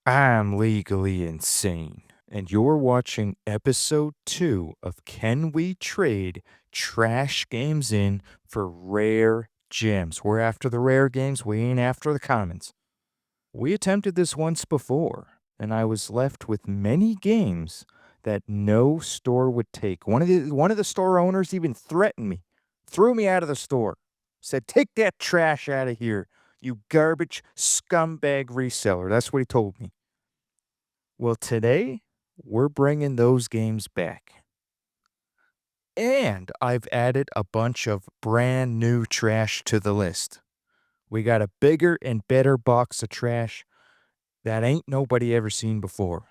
I'm legally insane, and you're watching episode 2 of Can We Trade Trash Games In for Rare Gems? We're after the rare games, we ain't after the commons. We attempted this once before, and I was left with many games that no store would take. One of the store owners even threatened me, threw me out of the store, said, "Take that trash out of here, you garbage scumbag reseller." That's what he told me. Well, today we're bringing those games back. And I've added a bunch of brand new trash to the list. We got a bigger and better box of trash that ain't nobody ever seen before.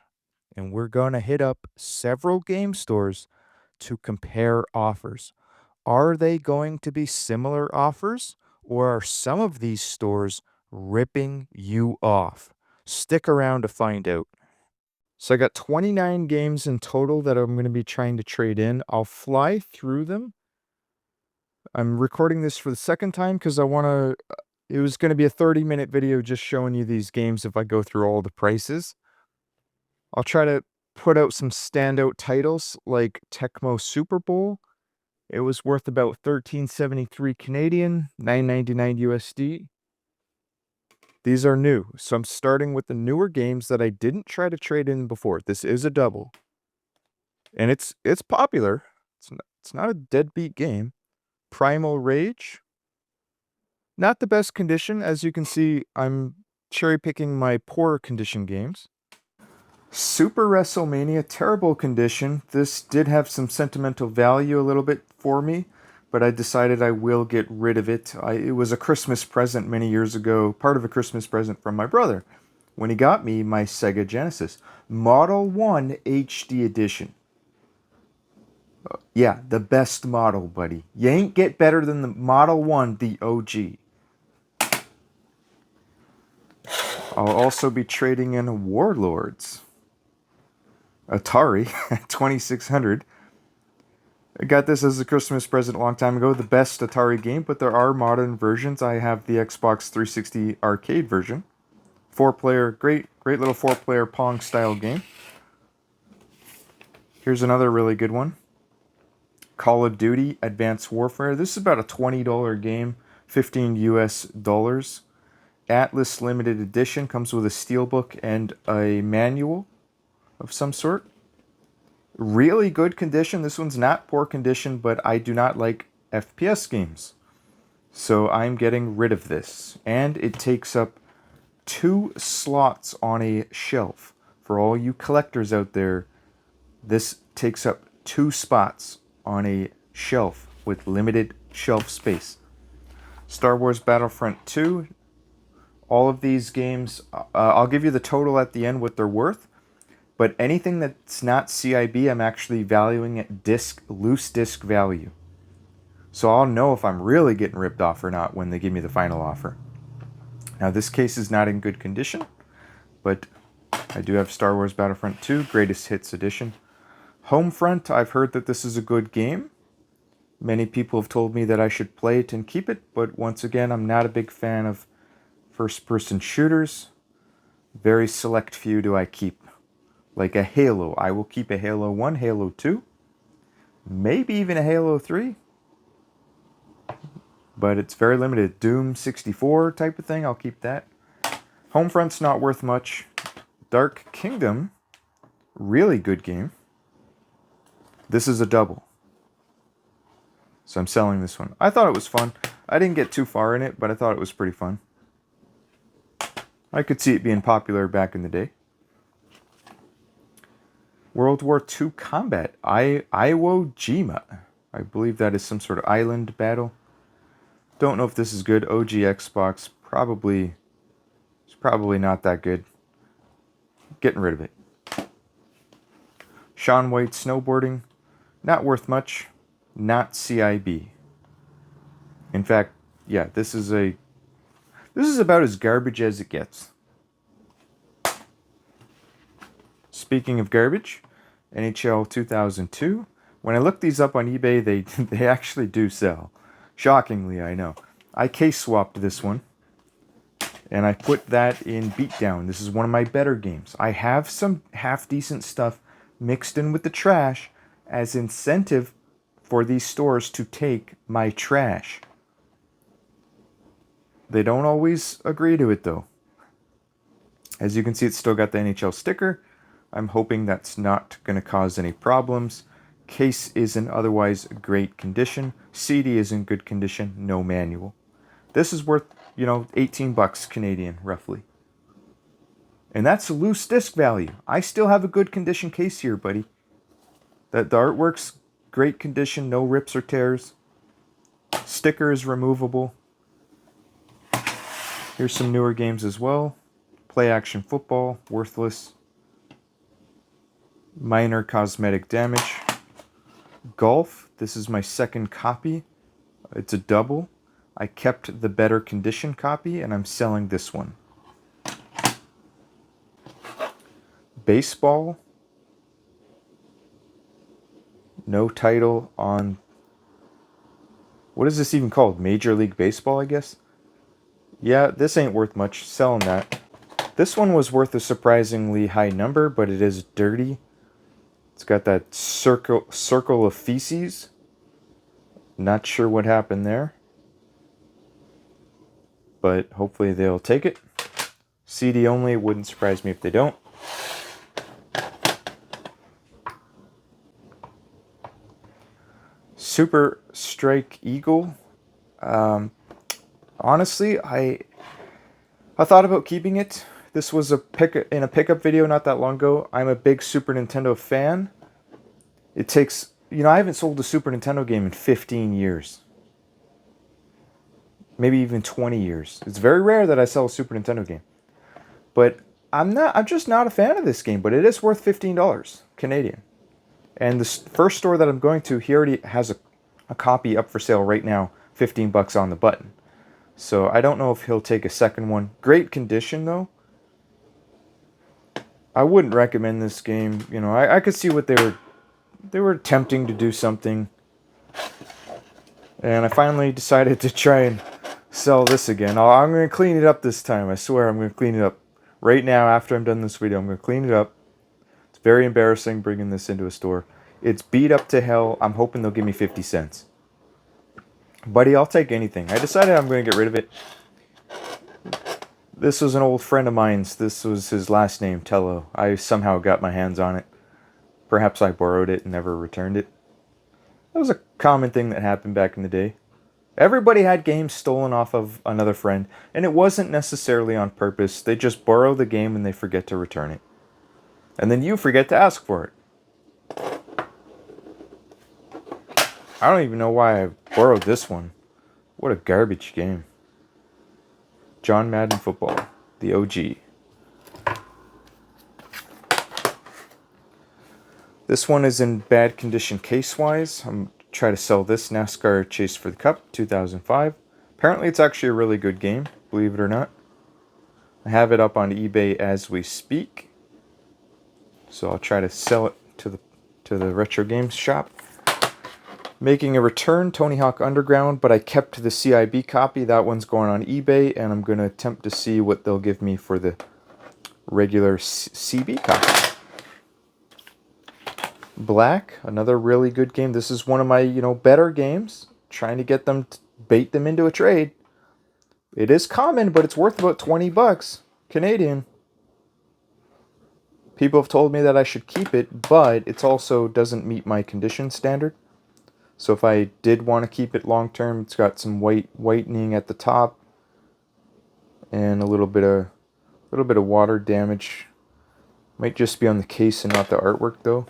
And we're going to hit up several game stores to compare offers. Are they going to be similar offers, or are some of these stores ripping you off? Stick around to find out. So I got 29 games in total that I'm going to be trying to trade in. I'll fly through them. I'm recording this for the second time because I want to. It was going to be a 30-minute video just showing you these games if I go through all the prices. I'll try to put out some standout titles like Tecmo Super Bowl. It was worth about 13.73 Canadian, 9.99 USD. These are new, so I'm starting with the newer games that I didn't try to trade in before. This is a double. And it's popular. It's not a deadbeat game. Primal Rage, not the best condition. As you can see, I'm cherry picking my poorer condition games. Super WrestleMania, terrible condition. This did have some sentimental value a little bit for me, but I decided I will get rid of it. It was a Christmas present many years ago, part of a Christmas present from my brother, when he got me my Sega Genesis. Model 1 HD Edition. Yeah, the best model, buddy. You ain't get better than the Model 1, the OG. I'll also be trading in Warlords. Atari 2600. I got this as a Christmas present a long time ago. The best Atari game, but there are modern versions. I have the Xbox 360 arcade version. 4-player, great little 4-player Pong style game. Here's another really good one. Call of Duty Advanced Warfare. This is about a $20 game, 15 US dollars. Atlas Limited Edition comes with a steelbook and a manual of some sort. Really good condition. This one's not poor condition, but I do not like FPS games. So I'm getting rid of this. And it takes up 2 slots on a shelf. For all you collectors out there, this takes up 2 spots on a shelf with limited shelf space. Star Wars Battlefront 2. All of these games, I'll give you the total at the end what they're worth. But anything that's not CIB, I'm actually valuing at loose disc value. So I'll know if I'm really getting ripped off or not when they give me the final offer. Now this case is not in good condition, but I do have Star Wars Battlefront 2, Greatest Hits Edition. Homefront, I've heard that this is a good game. Many people have told me that I should play it and keep it, but once again, I'm not a big fan of first-person shooters. Very select few do I keep. Like a Halo. I will keep a Halo 1, Halo 2, maybe even a Halo 3. But it's very limited. Doom 64 type of thing, I'll keep that. Homefront's not worth much. Dark Kingdom, really good game. This is a double. So I'm selling this one. I thought it was fun. I didn't get too far in it, but I thought it was pretty fun. I could see it being popular back in the day. World War II Combat, Iwo Jima. I believe that is some sort of island battle. Don't know if this is good. OG Xbox, it's probably not that good. Getting rid of it. Shaun White Snowboarding, not worth much. Not CIB. In fact, yeah, this is about as garbage as it gets. Speaking of garbage, NHL 2002. When I look these up on eBay, they actually do sell. Shockingly, I know. I case swapped this one. And I put that in Beatdown. This is one of my better games. I have some half-decent stuff mixed in with the trash as incentive for these stores to take my trash. They don't always agree to it, though. As you can see, it's still got the NHL sticker. I'm hoping that's not going to cause any problems. Case is in otherwise great condition. CD is in good condition, no manual. This is worth, 18 bucks Canadian, roughly. And that's a loose disc value. I still have a good condition case here, buddy. The artwork's great condition, no rips or tears. Sticker is removable. Here's some newer games as well. Play Action Football, worthless. Minor cosmetic damage. Golf, this is my second copy. It's a double. I kept the better condition copy and I'm selling this one. Baseball. No title on... What is this even called? Major League Baseball, I guess? Yeah, this ain't worth much. Selling that. This one was worth a surprisingly high number, but it is dirty. It's got that circle of feces. Not sure what happened there. But hopefully they'll take it. CD only, wouldn't surprise me if they don't. Super Strike Eagle. Honestly, I thought about keeping it. This was in a pickup video not that long ago. I'm a big Super Nintendo fan. It takes, I haven't sold a Super Nintendo game in 15 years. Maybe even 20 years. It's very rare that I sell a Super Nintendo game. But I'm just not a fan of this game, but it is worth $15 Canadian. And the first store that I'm going to, he already has a copy up for sale right now, 15 bucks on the button. So I don't know if he'll take a second one. Great condition though. I wouldn't recommend this game. I could see what they were attempting to do something. And I finally decided to try and sell this again. I'm going to clean it up this time. I swear I'm going to clean it up. Right now, after I'm done this video, I'm going to clean it up. It's very embarrassing bringing this into a store. It's beat up to hell. I'm hoping they'll give me 50 cents. Buddy, I'll take anything. I decided I'm going to get rid of it. This was an old friend of mine's. This was his last name, Tello. I somehow got my hands on it. Perhaps I borrowed it and never returned it. That was a common thing that happened back in the day. Everybody had games stolen off of another friend, and it wasn't necessarily on purpose. They just borrow the game and they forget to return it. And then you forget to ask for it. I don't even know why I borrowed this one. What a garbage game. John Madden Football, the OG. This one is in bad condition case-wise. I'm trying to sell this NASCAR Chase for the Cup, 2005. Apparently it's actually a really good game, believe it or not. I have it up on eBay as we speak. So I'll try to sell it to the retro games shop. Making a return, Tony Hawk Underground, but I kept the CIB copy. That one's going on eBay, and I'm going to attempt to see what they'll give me for the regular CB copy. Black, another really good game. This is one of my, better games. Trying to get them to bait them into a trade. It is common, but it's worth about 20 bucks Canadian. People have told me that I should keep it, but it also doesn't meet my condition standard. So if I did want to keep it long term, it's got some whitening at the top and a little bit of water damage. Might just be on the case and not the artwork though.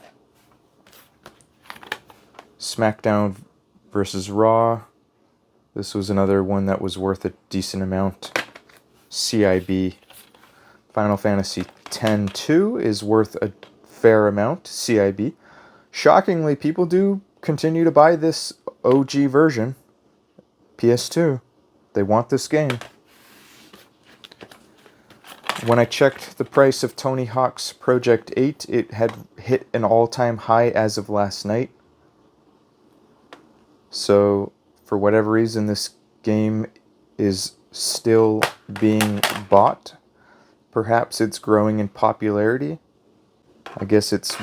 SmackDown versus Raw. This was another one that was worth a decent amount. CIB. Final Fantasy X-2 is worth a fair amount. CIB. Shockingly, people do continue to buy this OG version. PS2. They want this game. When I checked the price of Tony Hawk's Project 8, it had hit an all-time high as of last night. So, for whatever reason, this game is still being bought. Perhaps it's growing in popularity. I guess it's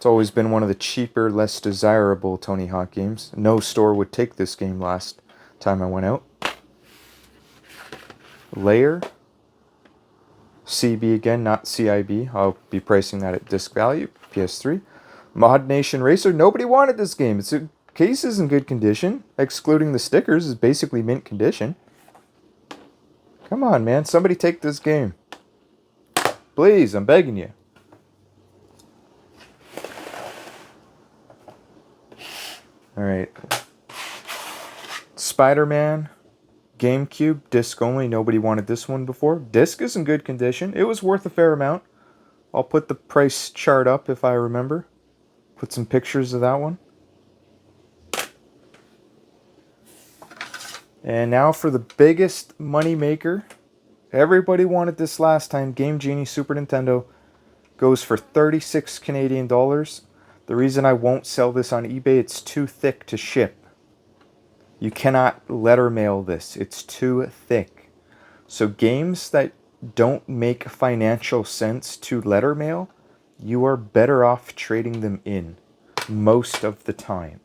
always been one of the cheaper, less desirable Tony Hawk games. No store would take this game last time I went out. Layer. CB again, not CIB. I'll be pricing that at disc value. PS3. Mod Nation Racer. Nobody wanted this game. Case is in good condition. Excluding the stickers is basically mint condition. Come on, man. Somebody take this game. Please, I'm begging you. Alright. Spider-Man. GameCube. Disc only. Nobody wanted this one before. Disc is in good condition. It was worth a fair amount. I'll put the price chart up if I remember. Put some pictures of that one. And now for the biggest money maker. Everybody wanted this last time. Game Genie Super Nintendo goes for 36 Canadian dollars. The reason I won't sell this on eBay, it's too thick to ship. You cannot letter mail this. It's too thick. So games that don't make financial sense to letter mail, you are better off trading them in most of the time.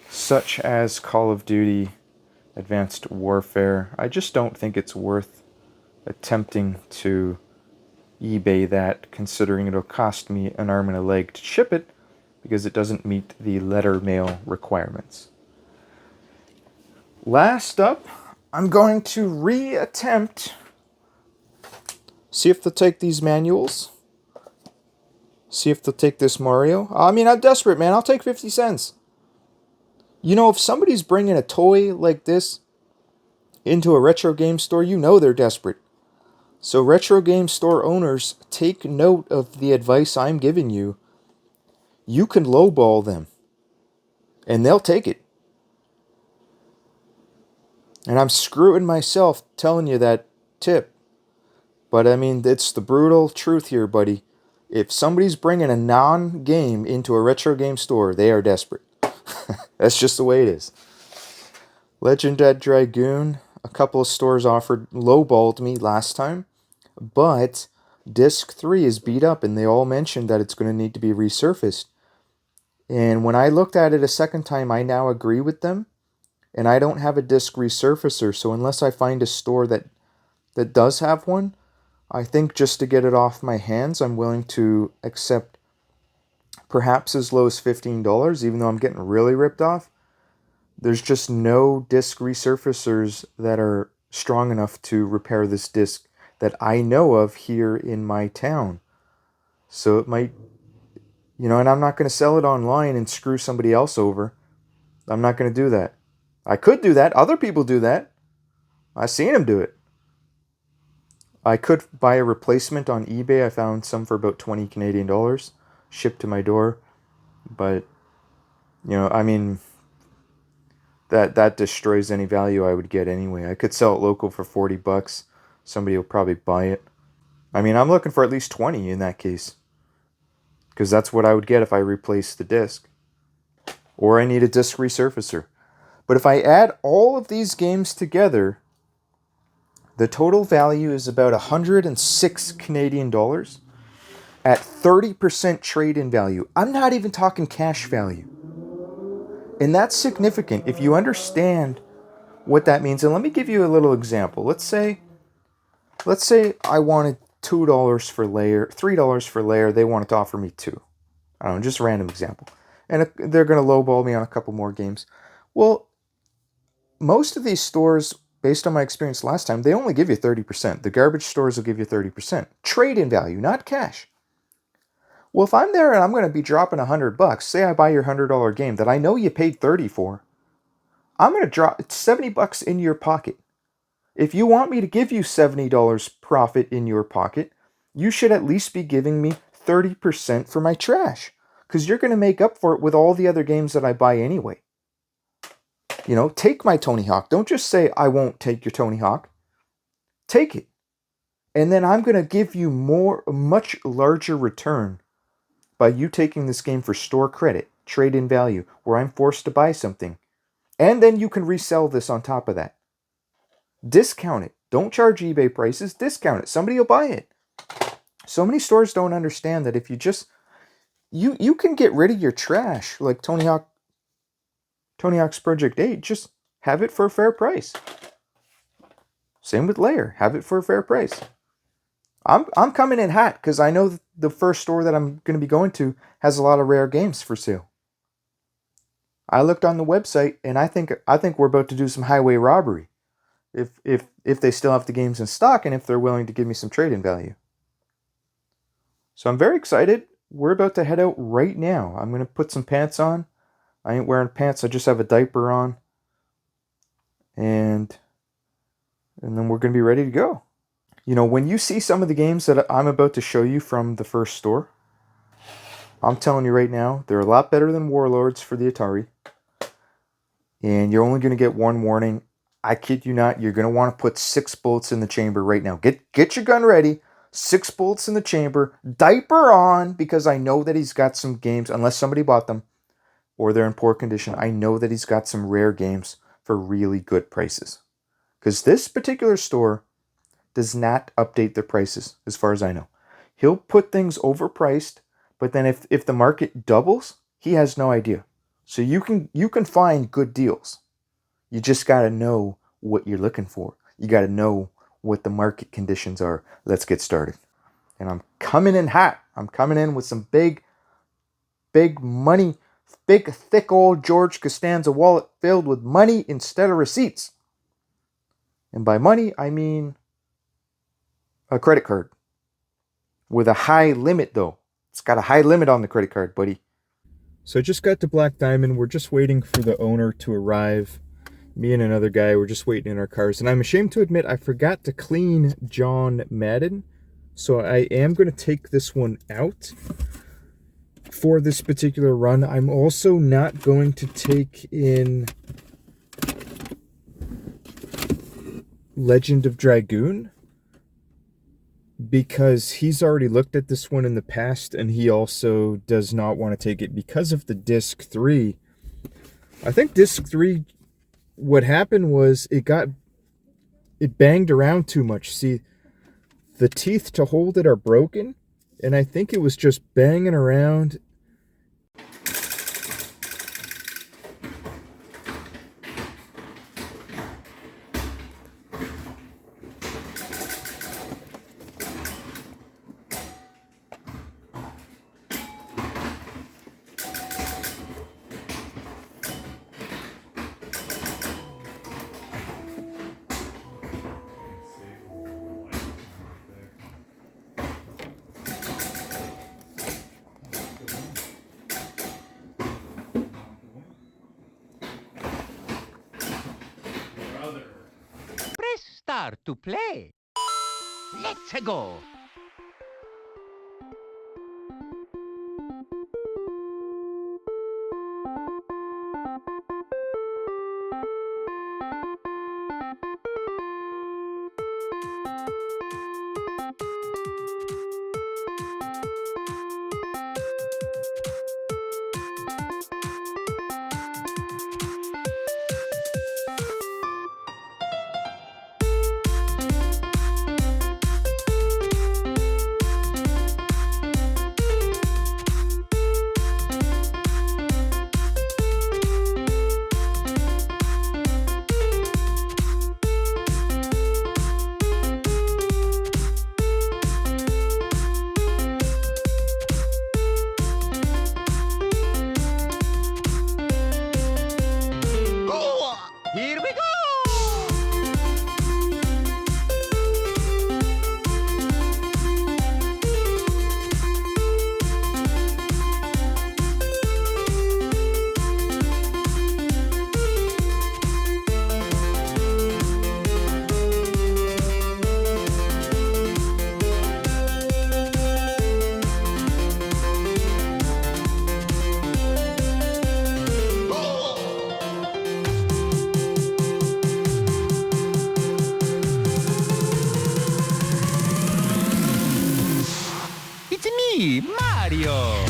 Such as Call of Duty, Advanced Warfare. I just don't think it's worth attempting to eBay that, considering it'll cost me an arm and a leg to ship it because it doesn't meet the letter mail requirements. Last up, I'm going to reattempt. See if they'll take these manuals. See if they'll take this Mario. I mean, I'm desperate, man. I'll take 50 cents. You know, if somebody's bringing a toy like this into a retro game store, you know they're desperate. So retro game store owners, take note of the advice I'm giving you. You can lowball them, and they'll take it. And I'm screwing myself telling you that tip. But I mean, it's the brutal truth here, buddy. If somebody's bringing a non-game into a retro game store, they are desperate. That's just the way it is. Legend at Dragoon. A couple of stores offered lowballed me last time. But Disc 3 is beat up, and they all mentioned that it's going to need to be resurfaced. And when I looked at it a second time, I now agree with them. And I don't have a disc resurfacer, so unless I find a store that does have one, I think just to get it off my hands, I'm willing to accept perhaps as low as $15, even though I'm getting really ripped off. There's just no disc resurfacers that are strong enough to repair this disc that I know of here in my town. So it might, and I'm not going to sell it online and screw somebody else over. I'm not going to do that. I could do that. Other people do that. I've seen them do it. I could buy a replacement on eBay. I found some for about 20 Canadian dollars shipped to my door. But, I mean, that destroys any value I would get anyway. I could sell it local for $40. Somebody will probably buy it. I mean, I'm looking for at least 20 in that case. Because that's what I would get if I replace the disc. Or I need a disc resurfacer. But if I add all of these games together, the total value is about 106 Canadian dollars at 30% trade-in value. I'm not even talking cash value. And that's significant if you understand what that means. And let me give you a little example. Let's say I wanted $2 for layer, $3 for layer. They wanted to offer me $2. I don't know, just a random example. And they're going to lowball me on a couple more games. Well, most of these stores, based on my experience last time, they only give you 30%. The garbage stores will give you 30%. Trade-in value, not cash. Well, if I'm there and I'm going to be dropping $100, say I buy your $100 game that I know you paid $30 for, I'm going to drop $70 in your pocket. If you want me to give you $70 profit in your pocket, you should at least be giving me 30% for my trash, because you're going to make up for it with all the other games that I buy anyway. Take my Tony Hawk. Don't just say, I won't take your Tony Hawk. Take it. And then I'm going to give you a much larger return by you taking this game for store credit, trade-in value, where I'm forced to buy something. And then you can resell this on top of that. Discount it. Don't charge eBay prices. Discount it. Somebody will buy it. So many stores don't understand that if you just you can get rid of your trash like Tony Hawk's Project 8. Just have it for a fair price. Same with Lair. Have it for a fair price. I'm coming in hot because I know the first store that I'm going to be going to has a lot of rare games for sale. I looked on the website and I think we're about to do some highway robbery. If they still have the games in stock and if they're willing to give me some trade-in value. So I'm very excited. We're about to head out right now. I'm going to put some pants on. I ain't wearing pants. I just have a diaper on. And then we're going to be ready to go. You know, when you see some of the games that I'm about to show you from the first store, I'm telling you right now, they're a lot better than Warlords for the Atari. And you're only going to get one warning. I kid you not, you're going to want to put 6 bullets in the chamber right now. Get your gun ready. 6 bullets in the chamber. Diaper on, because I know that he's got some games, unless somebody bought them or they're in poor condition. I know that he's got some rare games for really good prices. Because this particular store does not update their prices, as far as I know. He'll put things overpriced, but then if the market doubles, he has no idea. So you can find good deals. You just got to know what you're looking for. You got to know what the market conditions are. Let's get started. And I'm coming in hot. I'm coming in with some big money, big thick old George Costanza wallet filled with money instead of receipts. And by money, I mean a credit card. With a high limit, though. It's got a high limit on the credit card, buddy. So I just got to Black Diamond. We're just waiting for the owner to arrive. Me and another guy, we're just waiting in our cars. And I'm ashamed to admit, I forgot to clean John Madden. So I am going to take this one out for this particular run. I'm also not going to take in Legend of Dragoon, because he's already looked at this one in the past and he also does not want to take it because of the disc 3. I think disc 3, what happened was it banged around too much. See, the teeth to hold it are broken, and I think it was just banging around. Start to play. Let's go. Here we go! It's me, Mario!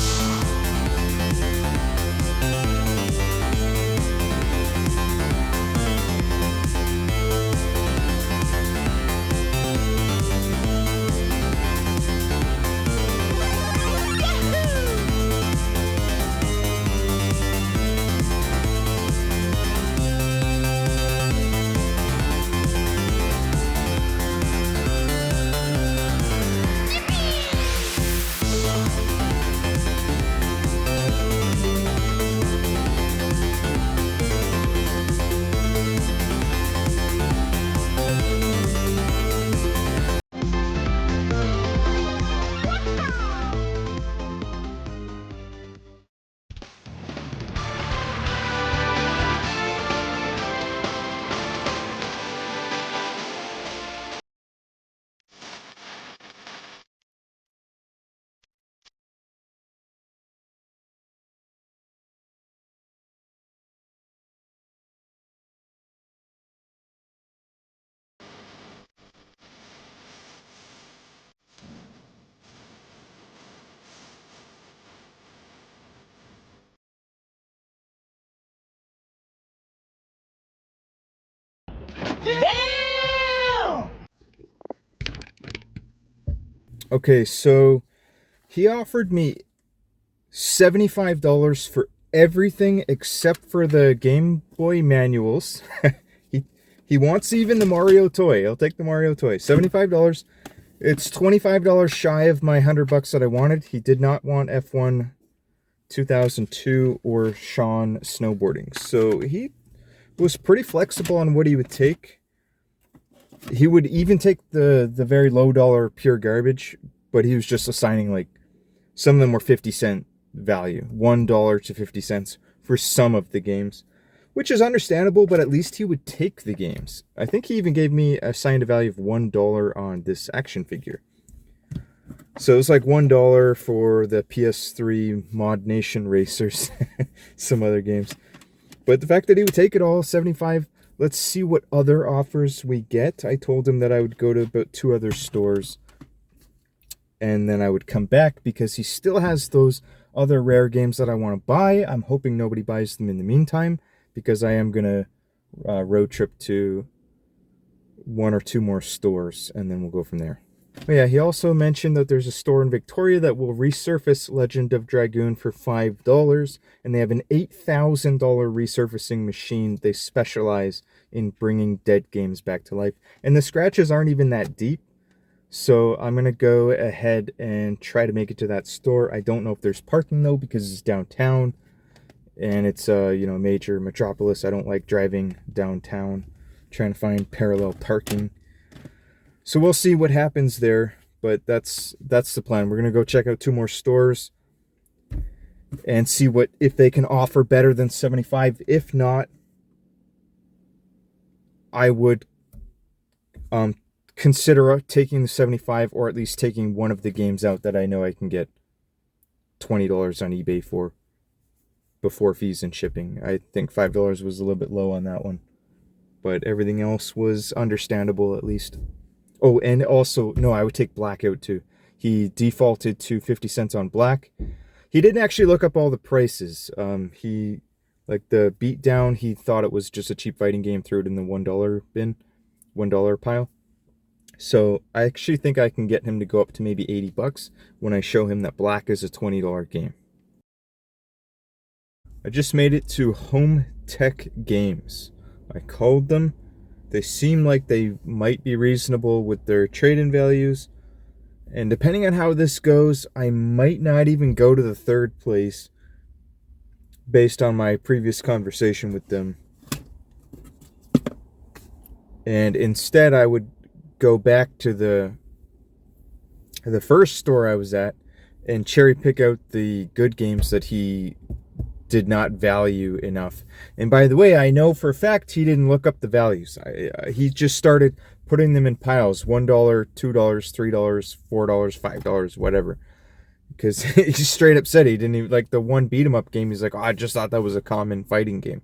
Okay, so he offered me $75 for everything except for the Game Boy manuals. he wants even the Mario toy. I'll take the Mario toy. $75. It's $25 shy of my $100 that I wanted. He did not want F1 2002 or Sean snowboarding. So he was pretty flexible on what he would take. He would even take the very low dollar pure garbage, but he was just assigning, like, some of them were 50-cent value, $1 to 50 cents for some of the games, which is understandable, but at least he would take the games. I think he even gave me assigned a value of $1 on this action figure. So it was like $1 for the PS3 Mod Nation Racers, some other games. But the fact that he would take it all, 75. Let's see what other offers we get. I told him that I would go to about 2 other stores and then I would come back because he still has those other rare games that I want to buy. I'm hoping nobody buys them in the meantime because I am going to road trip to 1 or 2 more stores and then we'll go from there. But yeah, he also mentioned that there's a store in Victoria that will resurface Legend of Dragoon for $5, and they have an $8,000 resurfacing machine. They specialize in bringing dead games back to life, and the scratches aren't even that deep. So I'm going to go ahead and try to make it to that store. I don't know if there's parking though because it's downtown and it's a major metropolis. I don't like driving downtown trying to find parallel parking. So we'll see what happens there, but that's the plan. We're going to go check out 2 more stores and see if they can offer better than 75. If not, I would consider taking the 75 or at least taking one of the games out that I know I can get $20 on eBay for before fees and shipping. I think $5 was a little bit low on that one, but everything else was understandable at least. Oh, and also, no, I would take Blackout too. He defaulted to 50 cents on black. He didn't actually look up all the prices. He, like the Beatdown, he thought it was just a cheap fighting game, threw it in the $1 bin, $1 pile. So I actually think I can get him to go up to maybe $80 when I show him that black is a $20 game. I just made it to Home Tech Games. I called them. They seem like they might be reasonable with their trade-in values. And depending on how this goes, I might not even go to the 3rd place based on my previous conversation with them. And instead, I would go back to the first store I was at and cherry pick out the good games that he did not value enough. And by the way, I know for a fact he didn't look up the values. He just started putting them in piles, $1, $2, $3, $4, $5, whatever. Because he straight up said he didn't even like the one beat 'em up game. He's like, oh, I just thought that was a common fighting game.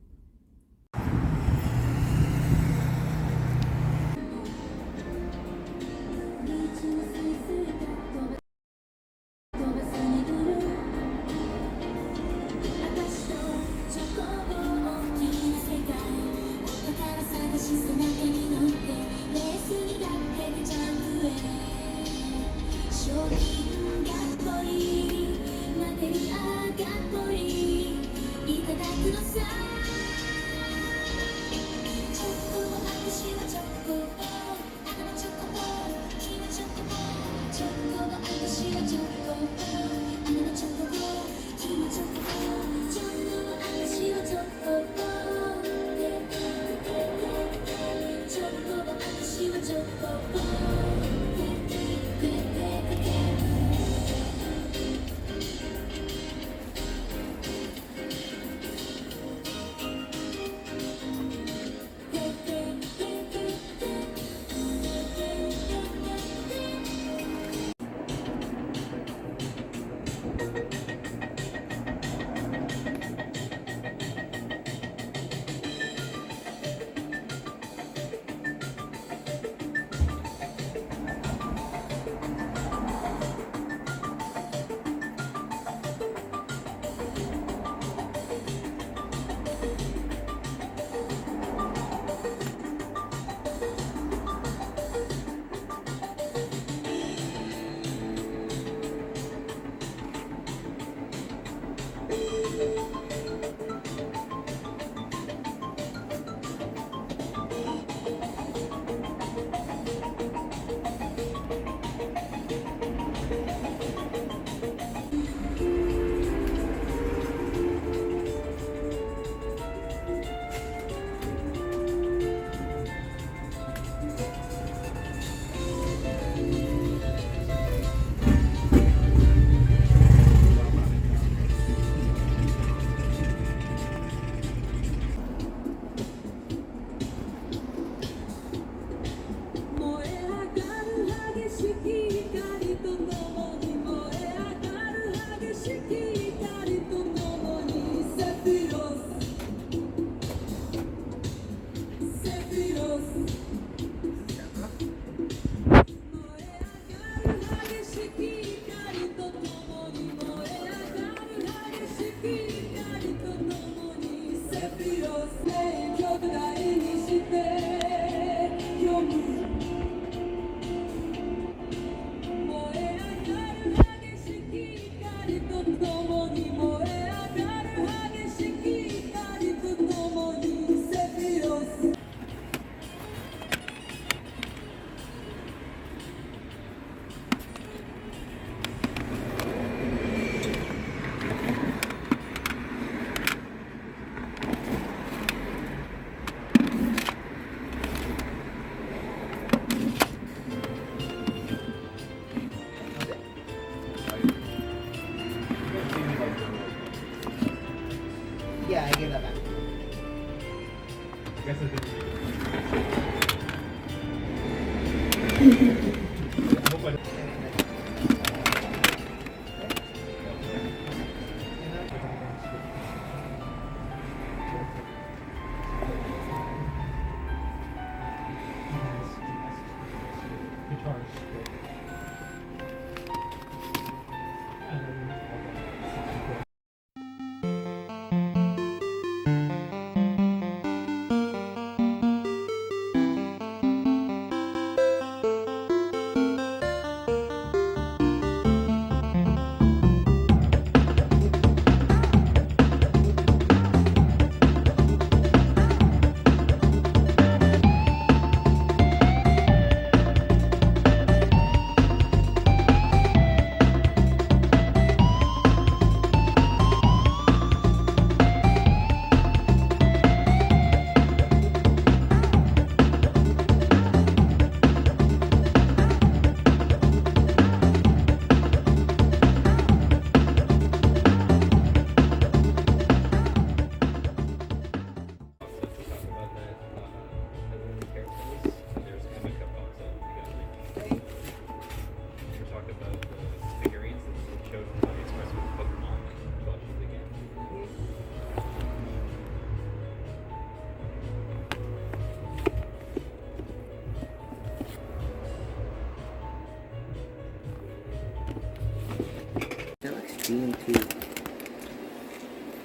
Beam 2.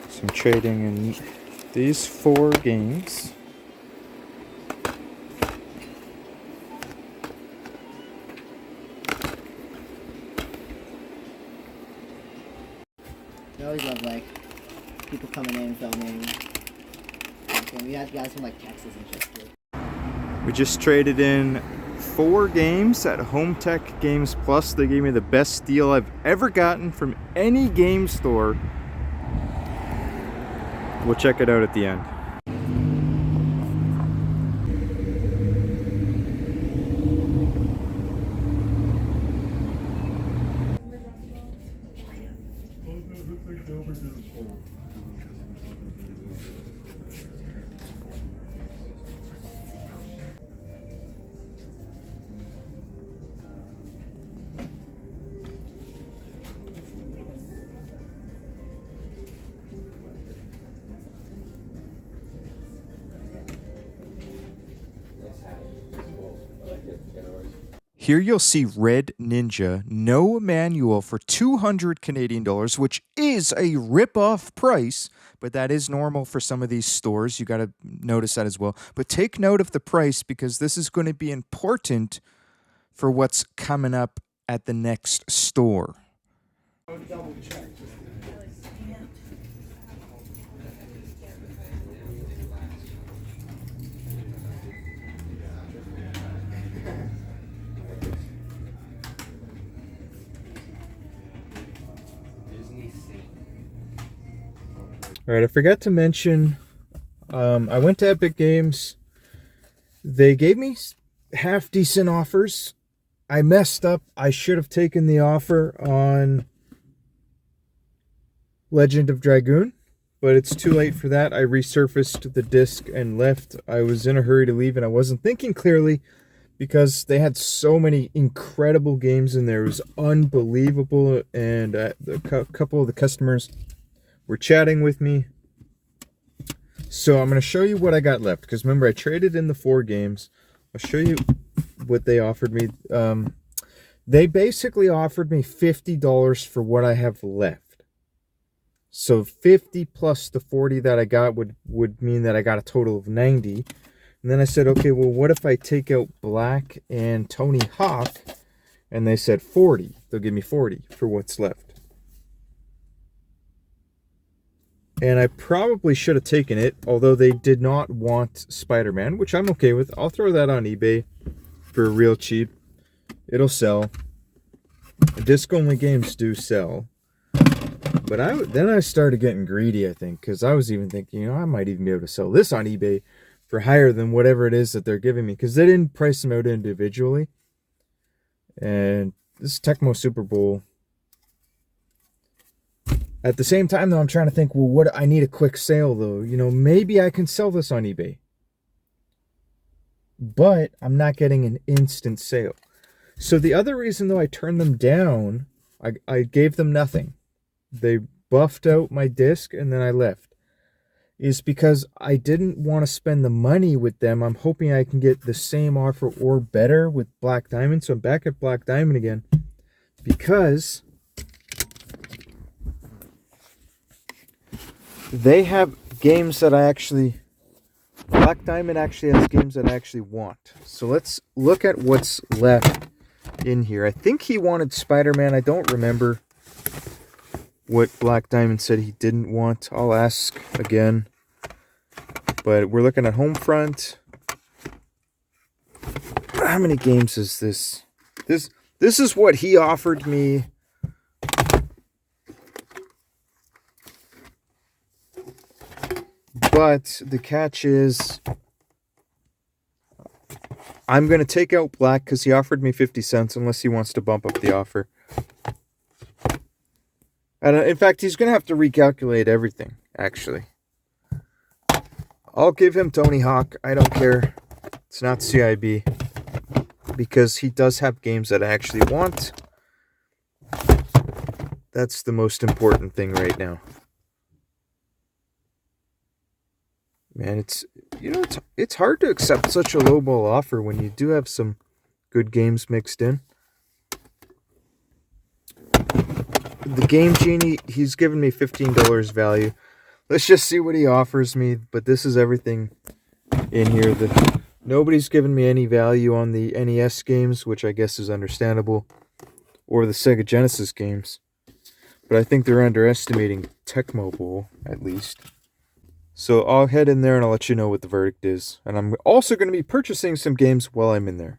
So I'm trading in these 4 games. I always love, like, people coming in, filming. And we had guys from, like, Texas and shit, too. We just traded in 4 games at Home Tech Games Plus. They gave me the best deal I've ever gotten from any game store. We'll check it out at the end. Here you'll see Red Ninja, no manual for 200 Canadian dollars, which is a rip-off price, but that is normal for some of these stores. You got to notice that as well. But take note of the price because this is going to be important for what's coming up at the next store. All right, I forgot to mention, I went to Epic Games. They gave me half decent offers. I messed up. I should have taken the offer on Legend of Dragoon, but it's too late for that. I resurfaced the disc and left. I was in a hurry to leave, and I wasn't thinking clearly because they had so many incredible games in there. It was unbelievable, and a couple of the customers were chatting with me. So I'm going to show you what I got left, because remember, I traded in the 4 games. I'll show you what they offered me. They basically offered me $50 for what I have left. So 50 plus the 40 that I got would mean that I got a total of 90. And then I said, okay, well, what if I take out Black and Tony Hawk? And they said 40. They'll give me 40 for what's left. And I probably should have taken it, although they did not want Spider-Man, which I'm okay with. I'll throw that on eBay for real cheap. It'll sell. Disc-only games do sell. But then I started getting greedy, I think, because I was even thinking, I might even be able to sell this on eBay for higher than whatever it is that they're giving me, because they didn't price them out individually. And this is Tecmo Super Bowl. At the same time, though, I'm trying to think, well, what I need a quick sale, though. Maybe I can sell this on eBay. But I'm not getting an instant sale. So the other reason, though, I turned them down, I gave them nothing. They buffed out my disc, and then I left. Is because I didn't want to spend the money with them. I'm hoping I can get the same offer or better with Black Diamond. So I'm back at Black Diamond again. Because they have games that Black Diamond actually has games that I actually want. So let's look at what's left in here. I think he wanted Spider-Man. I don't remember what Black Diamond said he didn't want. I'll ask again. But we're looking at Homefront. How many games is this? This is what he offered me. But the catch is, I'm going to take out Black because he offered me 50 cents unless he wants to bump up the offer. And in fact, he's going to have to recalculate everything, actually. I'll give him Tony Hawk. I don't care. It's not CIB. Because he does have games that I actually want. That's the most important thing right now. Man, it's hard to accept such a lowball offer when you do have some good games mixed in. the Game Genie, he's given me $15 value. Let's just see what he offers me. But this is everything in here. Nobody's given me any value on the NES games, which I guess is understandable, or the Sega Genesis games. But I think they're underestimating Tecmo Bowl, at least. So I'll head in there and I'll let you know what the verdict is. And I'm also going to be purchasing some games while I'm in there.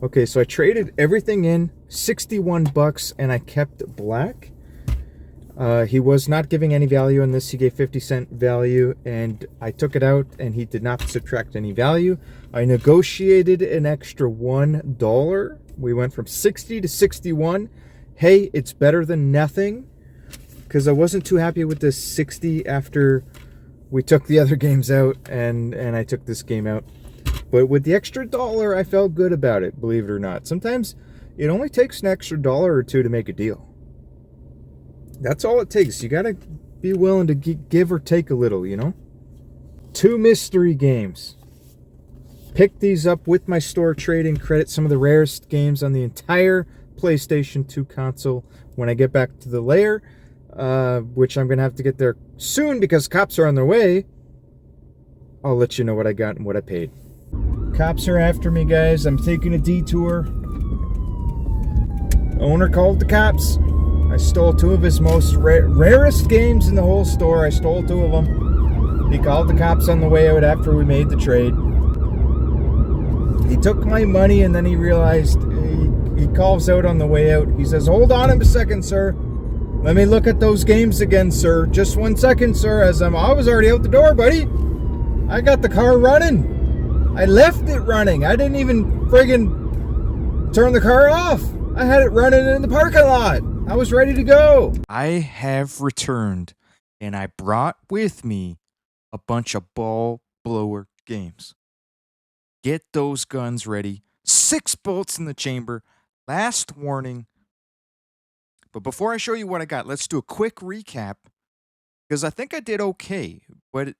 Okay, so I traded everything in, $61, and I kept black. He was not giving any value on this. He gave 50-cent value, and I took it out, and he did not subtract any value. I negotiated an extra $1. We went from 60 to 61. Hey, it's better than nothing, because I wasn't too happy with this 60 after we took the other games out, and I took this game out. But with the extra $1, I felt good about it, believe it or not. Sometimes it only takes an extra $1 or $2 to make a deal. That's all it takes. You got to be willing to give or take a little, you know? 2 mystery games. Picked these up with my store trade-in credit. Some of the rarest games on the entire PlayStation 2 console. When I get back to the lair, which I'm going to have to get there soon because cops are on their way, I'll let you know what I got and what I paid. Cops are after me, guys. I'm taking a detour. Owner called the cops. I stole 2 of his most rarest games in the whole store. I stole 2 of them. He called the cops on the way out after we made the trade. He took my money and then he realized, he calls out on the way out. He says, "Hold on a second, sir. Let me look at those games again, sir. Just 1 second, sir." I was already out the door, buddy. I got the car running. I left it running. I didn't even friggin' turn the car off. I had it running in the parking lot. I was ready to go. I have returned, and I brought with me a bunch of ball blower games. Get those guns ready. 6 bolts in the chamber. Last warning. But before I show you what I got, let's do a quick recap, because I think I did okay, but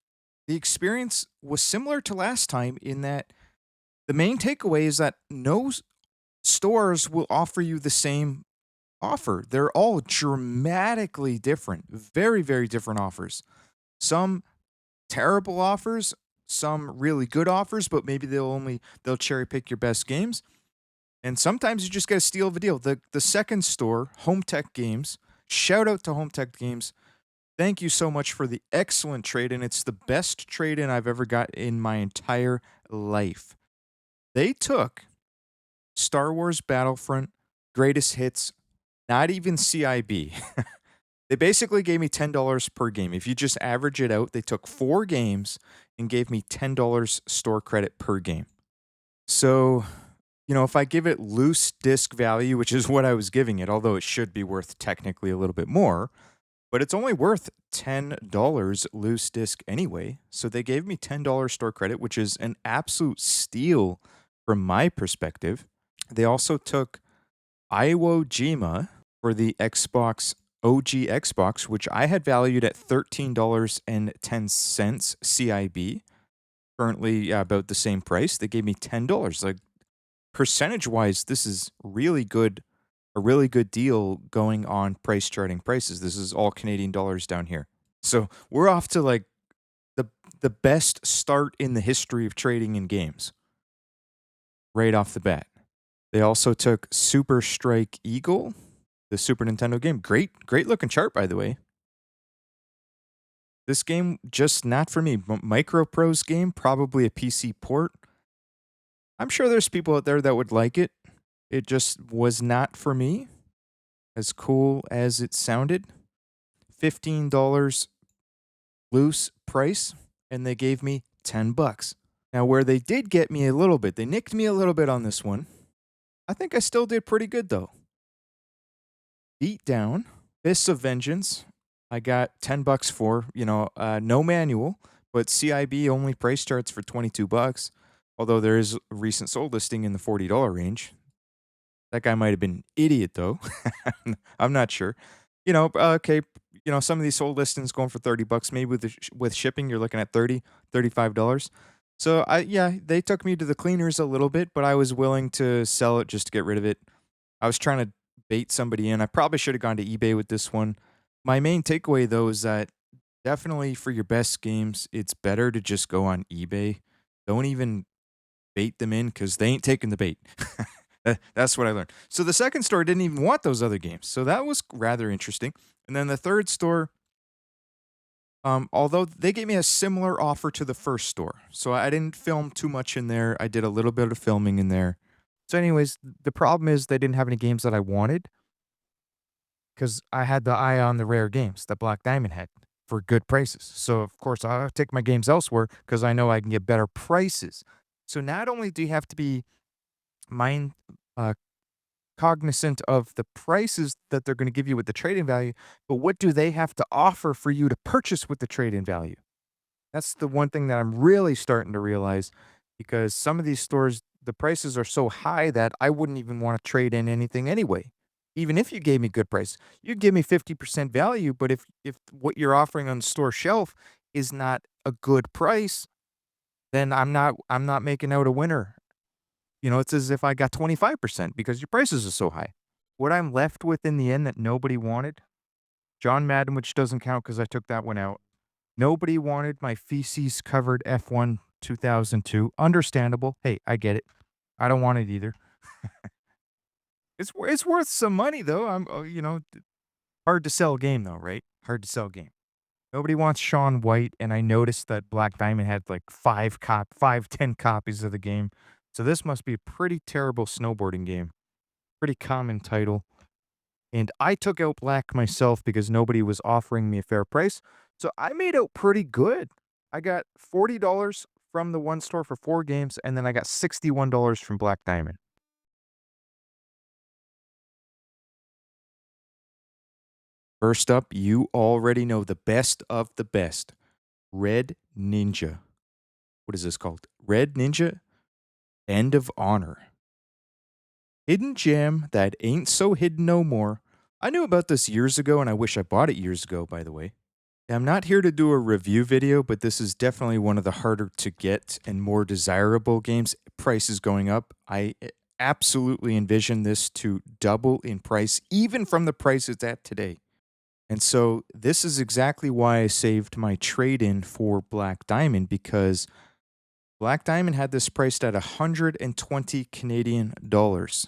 the experience was similar to last time in that the main takeaway is that no stores will offer you the same offer. They're all dramatically different. Very, very different offers. Some terrible offers, some really good offers, but maybe they'll cherry pick your best games. And sometimes you just get a steal of a deal. The second store, Home Tech Games, shout out to Home Tech Games. Thank you so much for the excellent trade-in. It's the best trade-in I've ever got in my entire life. They took Star Wars Battlefront, Greatest Hits, not even CIB. They basically gave me $10 per game. If you just average it out, they took 4 games and gave me $10 store credit per game. So, you know, if I give it loose disc value, which is what I was giving it, although it should be worth technically a little bit more, but it's only worth $10 loose disc anyway. So they gave me $10 store credit, which is an absolute steal from my perspective. They also took Iwo Jima for the Xbox, OG Xbox, which I had valued at $13.10 CIB. Currently about the same price. They gave me $10. Like, percentage-wise, this is really good. A really good deal going on price charting prices. This is all Canadian dollars down here. So we're off to like the best start in the history of trading in games right off the bat. They also took Super Strike Eagle, the Super Nintendo game. Great looking chart, by the way. This game, just not for me. Microprose game, probably a PC port. I'm sure there's people out there that would like it. It just was not for me. As cool as it sounded. $15 loose price, and they gave me $10. Now, where they did get me a little bit, they nicked me a little bit on this one. I think I still did pretty good, though. Beat Down, Fists of Vengeance, I got $10 for, no manual, but CIB only price charts for $22, although there is a recent sold listing in the $40 range. That guy might have been an idiot, though. I'm not sure. Okay, some of these sold listings going for $30. Maybe with shipping, you're looking at $30, $35. So they took me to the cleaners a little bit, but I was willing to sell it just to get rid of it. I was trying to bait somebody in. I probably should have gone to eBay with this one. My main takeaway, though, is that definitely for your best games, it's better to just go on eBay. Don't even bait them in because they ain't taking the bait. That's what I learned. So the second store didn't even want those other games. So that was rather interesting. And then the third store, although they gave me a similar offer to the first store. So I didn't film too much in there. I did a little bit of filming in there. So anyways, the problem is they didn't have any games that I wanted because I had the eye on the rare games that Black Diamond had for good prices. So of course I'll take my games elsewhere because I know I can get better prices. So not only do you have to be cognizant of the prices that they're going to give you with the trading value, but what do they have to offer for you to purchase with the trading value? That's the one thing that I'm really starting to realize because some of these stores, the prices are so high that I wouldn't even want to trade in anything anyway. Even if you gave me good price, you'd give me 50% value, but if what you're offering on the store shelf is not a good price, then I'm not making out a winner. It's as if I got 25% because your prices are so high. What I'm left with in the end that nobody wanted, John Madden, which doesn't count because I took that one out. Nobody wanted my feces covered F1 2002. Understandable. Hey, I get it. I don't want it either. It's worth some money though. Hard to sell game though, right? Hard to sell game. Nobody wants Sean White, and I noticed that Black Diamond had like 10 copies of the game. So this must be a pretty terrible snowboarding game. Pretty common title. And I took out Black myself because nobody was offering me a fair price. So I made out pretty good. I got $40 from the one store for 4 games, and then I got $61 from Black Diamond. First up, you already know the best of the best. Red Ninja. What is this called? Red Ninja End of Honor. Hidden gem that ain't so hidden no more. I knew about this years ago, and I wish I bought it years ago, by the way. I'm not here to do a review video, but this is definitely one of the harder to get and more desirable games. Prices going up. I absolutely envision this to double in price, even from the price it's at today. And so this is exactly why I saved my trade-in for Black Diamond, because Black Diamond had this priced at 120 Canadian dollars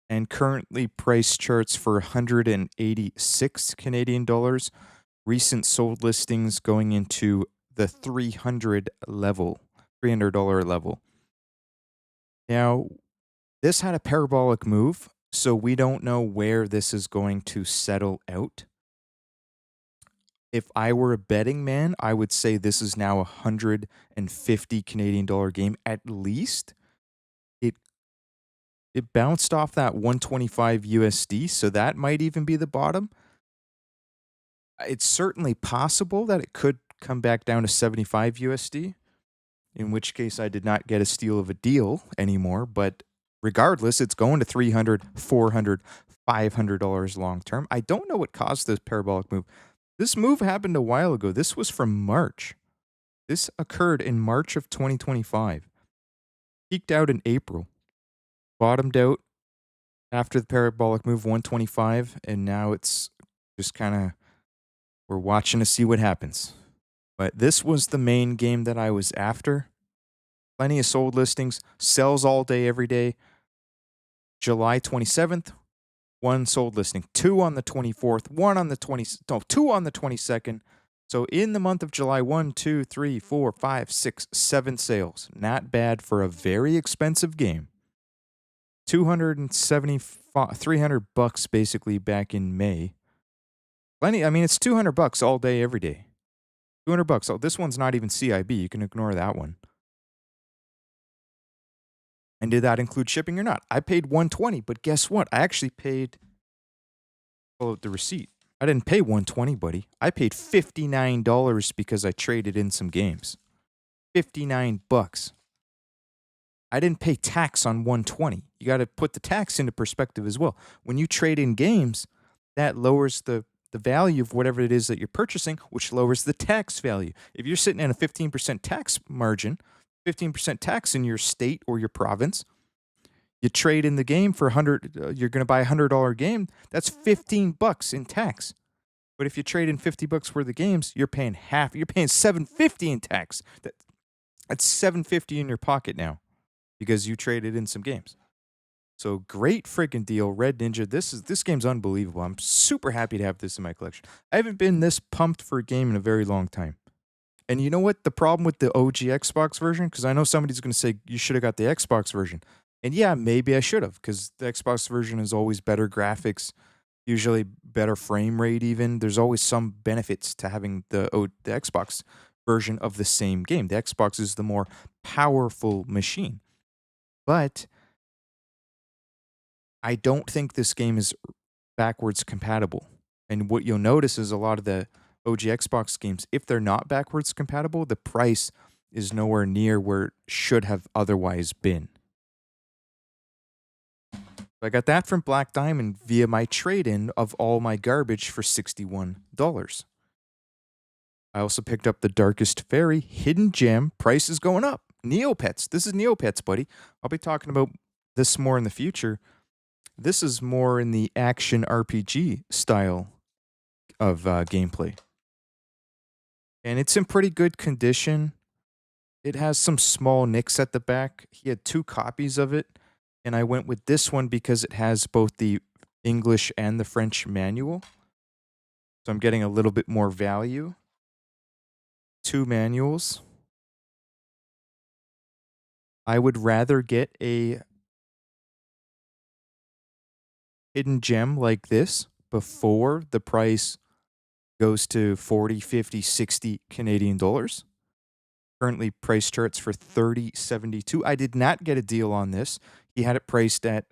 and currently price charts for 186 Canadian dollars. Recent sold listings going into the $300 level. Now, this had a parabolic move, so we don't know where this is going to settle out. If I were a betting man, I would say this is now a 150 Canadian dollar game at least. It bounced off that 125 USD, so that might even be the bottom. It's certainly possible that it could come back down to 75 USD, in which case I did not get a steal of a deal anymore. But regardless, it's going to $300, $400, $500 long term. I don't know what caused this parabolic move. This move happened a while ago. This was from March. This occurred in March of 2025. Peaked out in April. Bottomed out after the parabolic move 125, and now it's just kind of, we're watching to see what happens. But this was the main game that I was after. Plenty of sold listings, sells all day, every day. July 27th, one sold listing, two on the 24th, one on the 2 on the 22nd. So in the month of July, 1, 2, 3, 4, 5, 6, 7 sales. Not bad for a very expensive game. 275, $300 basically back in May. Plenty. I mean, it's $200 all day, every day. $200. Oh, this one's not even CIB. You can ignore that one. And did that include shipping or not? I paid $120, but guess what? I actually paid. Pull out the receipt. I didn't pay $120, buddy. I paid $59 because I traded in some games. $59. I didn't pay tax on $120. You got to put the tax into perspective as well. When you trade in games, that lowers the value of whatever it is that you're purchasing, which lowers the tax value. If you're sitting at a 15% tax margin, 15% tax in your state or your province, you trade in the game for you're going to buy a $100 game, that's $15 in tax. But if you trade in $50 worth of games, you're paying half. You're paying $750 in tax. That's $750 in your pocket now because you traded in some games. So great freaking deal, Red Ninja. This game's unbelievable. I'm super happy to have this in my collection. I haven't been this pumped for a game in a very long time. And you know what the problem with the OG Xbox version? Because I know somebody's going to say you should have got the Xbox version. And yeah, maybe I should have, because the Xbox version is always better graphics, usually better frame rate even. There's always some benefits to having the Xbox version of the same game. The Xbox is the more powerful machine. But I don't think this game is backwards compatible. And what you'll notice is a lot of the OG Xbox games, if they're not backwards compatible, the price is nowhere near where it should have otherwise been. I got that from Black Diamond via my trade-in of all my garbage for $61. I also picked up the Darkest Fairy Hidden Gem. Price is going up. Neopets. This is Neopets, buddy. I'll be talking about this more in the future. This is more in the action RPG style of gameplay. And it's in pretty good condition. It has some small nicks at the back. He had 2 copies of it. And I went with this one because it has both the English and the French manual. So I'm getting a little bit more value. 2 manuals. I would rather get a hidden gem like this before the price goes to 40, 50, 60 Canadian dollars. Currently price charts for $30.72. I did not get a deal on this. He had it priced at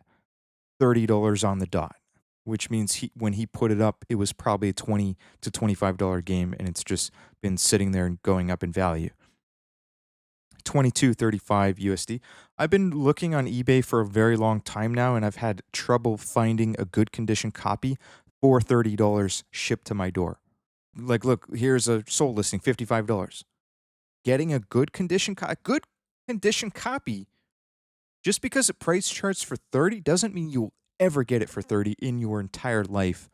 $30 on the dot, which means when he put it up, it was probably a $20 to $25 game, and it's just been sitting there and going up in value. $22.35 USD. I've been looking on eBay for a very long time now, and I've had trouble finding a good condition copy for $30 shipped to my door. Like, look, here's a sold listing, $55. Getting a good condition copy, just because it price charts for $30 doesn't mean you'll ever get it for $30 in your entire life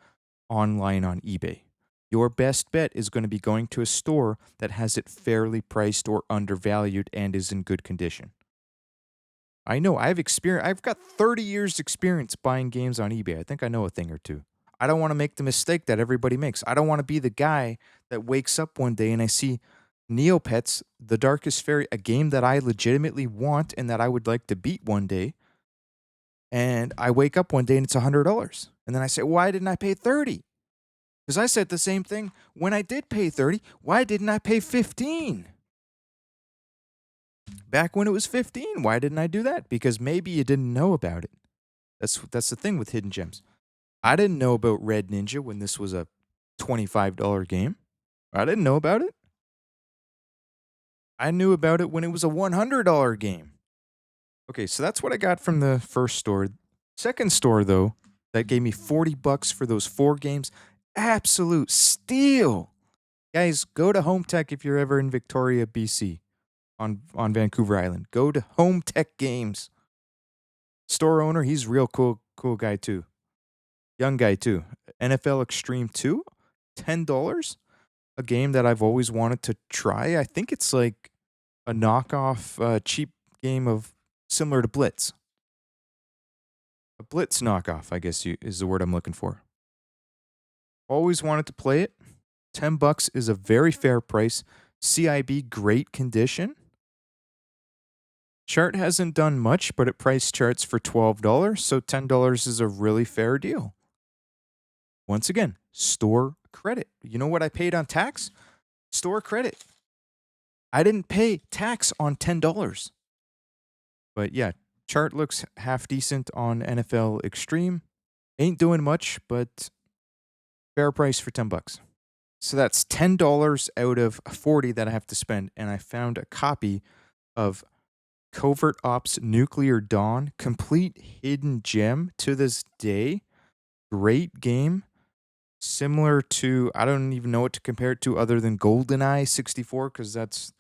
online on eBay. Your best bet is going to be going to a store that has it fairly priced or undervalued and is in good condition. I know I've got 30 years experience buying games on eBay. I think I know a thing or two. I don't want to make the mistake that everybody makes. I don't want to be the guy that wakes up one day and I see Neopets, The Darkest Fairy, a game that I legitimately want and that I would like to beat one day. And I wake up one day and it's $100. And then I say, why didn't I pay $30? Because I said the same thing when I did pay $30. Why didn't I pay $15? Back when it was $15, why didn't I do that? Because maybe you didn't know about it. That's the thing with hidden gems. I didn't know about Red Ninja when this was a $25 game. I didn't know about it. I knew about it when it was a $100 game. Okay, so that's what I got from the first store. Second store, though, that gave me $40 for those 4 games. Absolute steal. Guys, go to Home Tech if you're ever in Victoria, BC, on Vancouver Island. Go to Home Tech Games. Store owner, he's real cool guy too. Young guy too. NFL Extreme 2, $10. a game that I've always wanted to try. I think it's like a knockoff, cheap game of similar to Blitz. A Blitz knockoff, I guess is the word I'm looking for. Always wanted to play it. $10 is a very fair price. CIB, great condition. Chart hasn't done much, but it price charts for $12, so $10 is a really fair deal. Once again, store credit. You know what I paid on tax? Store credit. I didn't pay tax on $10. But yeah, chart looks half decent on NFL Extreme. Ain't doing much, but fair price for $10. So that's $10 out of 40 that I have to spend, and I found a copy of Covert Ops Nuclear Dawn, complete hidden gem to this day. Great game. Similar to, I don't even know what to compare it to other than GoldenEye 64, because that's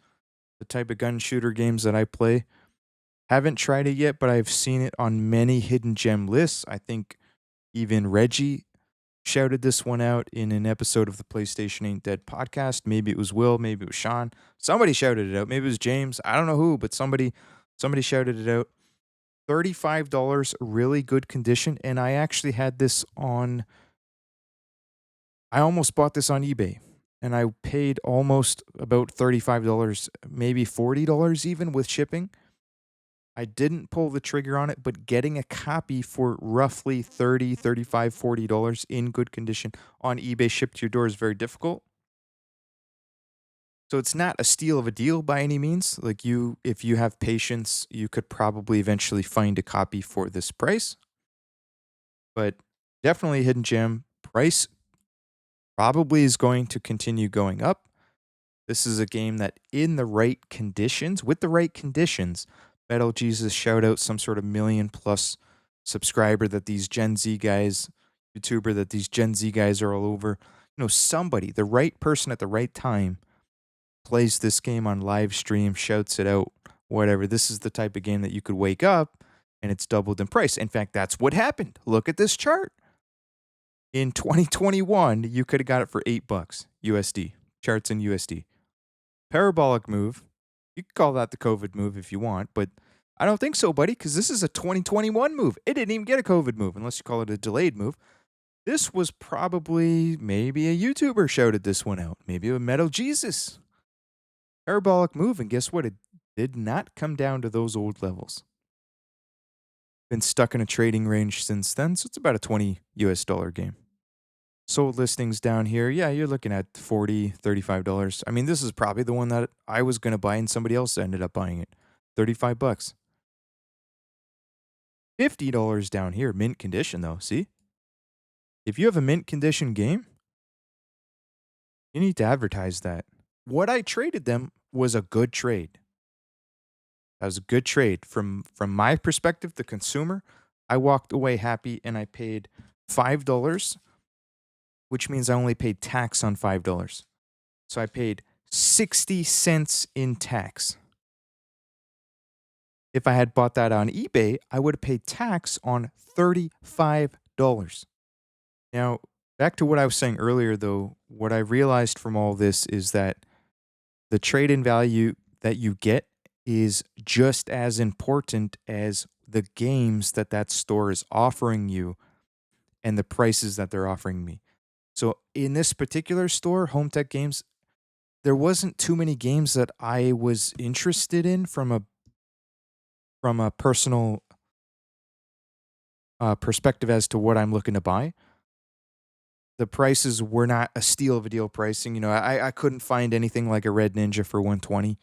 the type of gun shooter games that I play. Haven't tried it yet, but I've seen it on many hidden gem lists. I think even Reggie shouted this one out in an episode of the PlayStation Ain't Dead podcast. Maybe it was Will, maybe it was Sean. Somebody shouted it out. Maybe it was James. I don't know who, but somebody shouted it out. $35, really good condition, and I actually had this on. I almost bought this on eBay, and I paid almost about $35, maybe $40 even with shipping. I didn't pull the trigger on it, but getting a copy for roughly $30, $35, $40 in good condition on eBay shipped to your door is very difficult. So it's not a steal of a deal by any means. Like if you have patience, you could probably eventually find a copy for this price. But definitely a hidden gem. Price probably is going to continue going up. This is a game that in the right conditions, with the right conditions, Metal Jesus shout out some sort of million plus subscriber that these Gen Z guys, YouTuber that these Gen Z guys are all over. You know, somebody, the right person at the right time plays this game on live stream, shouts it out, whatever. This is the type of game that you could wake up and it's doubled in price. In fact, that's what happened. Look at this chart. In 2021, you could have got it for $8 USD. Charts in USD. Parabolic move. You could call that the COVID move if you want, but I don't think so, buddy, because this is a 2021 move. It didn't even get a COVID move unless you call it a delayed move. This was probably maybe a YouTuber shouted this one out. Maybe a Metal Jesus. Parabolic move, and guess what? It did not come down to those old levels. Been stuck in a trading range since then, so it's about a $20 US game. Sold listings down here, yeah, you're looking at $40, $35. I mean, this is probably the one that I was going to buy and somebody else ended up buying it. $35. $50 down here, mint condition though, see? If you have a mint condition game, you need to advertise that. What I traded them was a good trade. That was a good trade. From my perspective, the consumer, I walked away happy and I paid $5, which means I only paid tax on $5. So I paid 60 cents in tax. If I had bought that on eBay, I would have paid tax on $35. Now, back to what I was saying earlier, though, what I realized from all this is that the trade-in value that you get is just as important as the games that store is offering you and the prices that they're offering me. So in this particular store, Home Tech Games, there wasn't too many games that I was interested in from a personal perspective as to what I'm looking to buy. The prices were not a steal of a deal pricing. You know, I couldn't find anything like a Red Ninja for $120.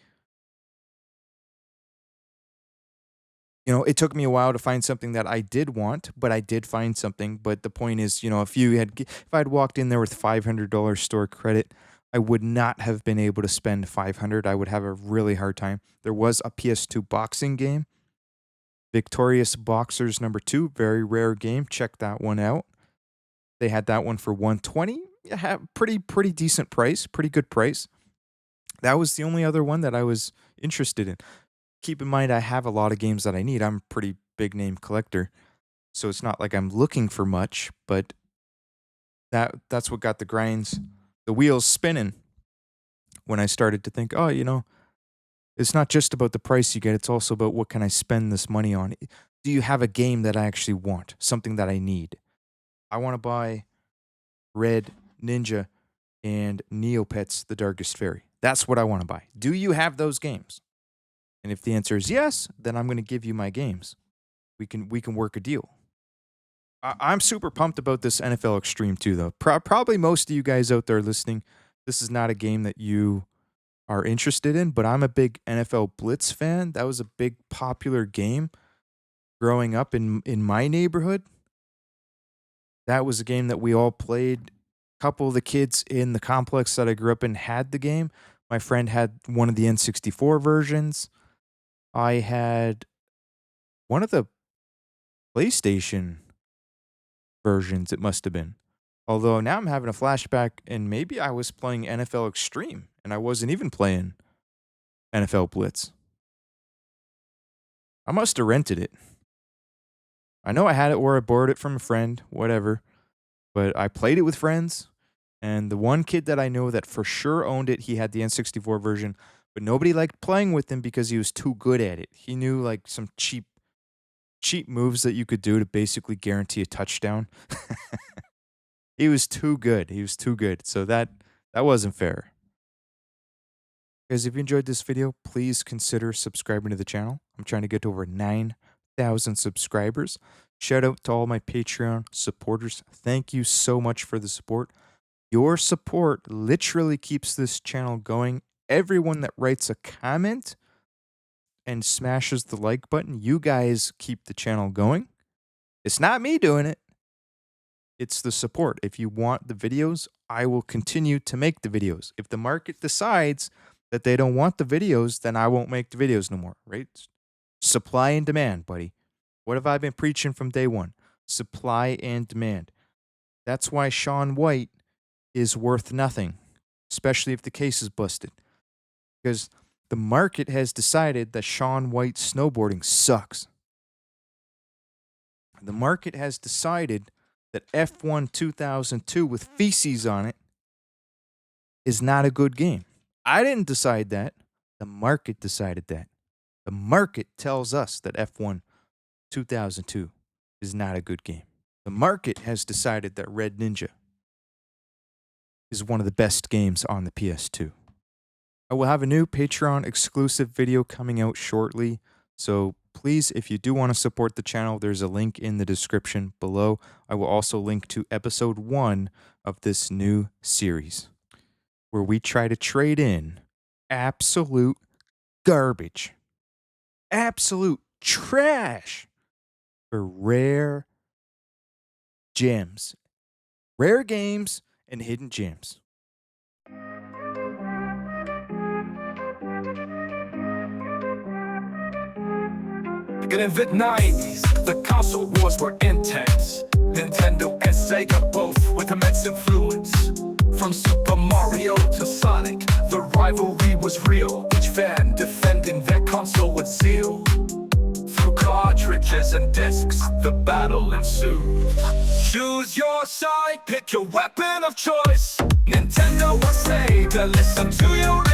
You know, it took me a while to find something that I did want, but I did find something. But the point is, you know, if I'd walked in there with $500 store credit, I would not have been able to spend $500. I would have a really hard time. There was a PS2 boxing game, Victorious Boxers #2, very rare game. Check that one out. They had that one for $120. Pretty decent price, pretty good price. That was the only other one that I was interested in. Keep in mind, I have a lot of games that I need. I'm a pretty big name collector, so it's not like I'm looking for much, but that's what got the wheels spinning. when I started to think, oh, it's not just about the price you get, it's also about what can I spend this money on. Do you have a game that I actually want, something that I need? I want to buy Red Ninja and Neopets: The Darkest Fairy. That's what I want to buy. Do you have those games? And if the answer is yes, then I'm going to give you my games. We can work a deal. I'm super pumped about this NFL Extreme 2, though. Probably most of you guys out there listening, this is not a game that you are interested in, but I'm a big NFL Blitz fan. That was a big popular game growing up in my neighborhood. That was a game that we all played. A couple of the kids in the complex that I grew up in had the game. My friend had one of the N64 versions. I had one of the PlayStation versions, it must have been. Although now I'm having a flashback, and maybe I was playing NFL Extreme, and I wasn't even playing NFL Blitz. I must have rented it. I know I had it or I borrowed it from a friend, whatever. But I played it with friends, and the one kid that I know that for sure owned it, he had the N64 version, but nobody liked playing with him because he was too good at it. He knew like some cheap moves that you could do to basically guarantee a touchdown. He was too good. So that wasn't fair. Guys, if you enjoyed this video, please consider subscribing to the channel. I'm trying to get to over 9,000 subscribers. Shout out to all my Patreon supporters. Thank you so much for the support. Your support literally keeps this channel going. Everyone that writes a comment and smashes the like button, you guys keep the channel going. It's not me doing it. It's the support. If you want the videos, I will continue to make the videos. If the market decides that they don't want the videos, then I won't make the videos no more, right? Supply and demand, buddy. What have I been preaching from day one? Supply and demand. That's why Shaun White is worth nothing, especially if the case is busted. Because the market has decided that Shaun White snowboarding sucks. The market has decided that F1 2002 with feces on it is not a good game. I didn't decide that. The market decided that. The market tells us that F1 2002 is not a good game. The market has decided that Red Ninja is one of the best games on the PS2. I will have a new Patreon exclusive video coming out shortly, so please, if you do want to support the channel, there's a link in the description below. I will also link to episode 1 of this new series, where we try to trade in absolute garbage, absolute trash, for rare gems, rare games, and hidden gems. In the 90s, the console wars were intense. Nintendo and Sega both with immense influence. From Super Mario to Sonic, the rivalry was real. Each fan defending their console with zeal. Through cartridges and discs, the battle ensued. Choose your side, pick your weapon of choice. Nintendo or Sega, listen to your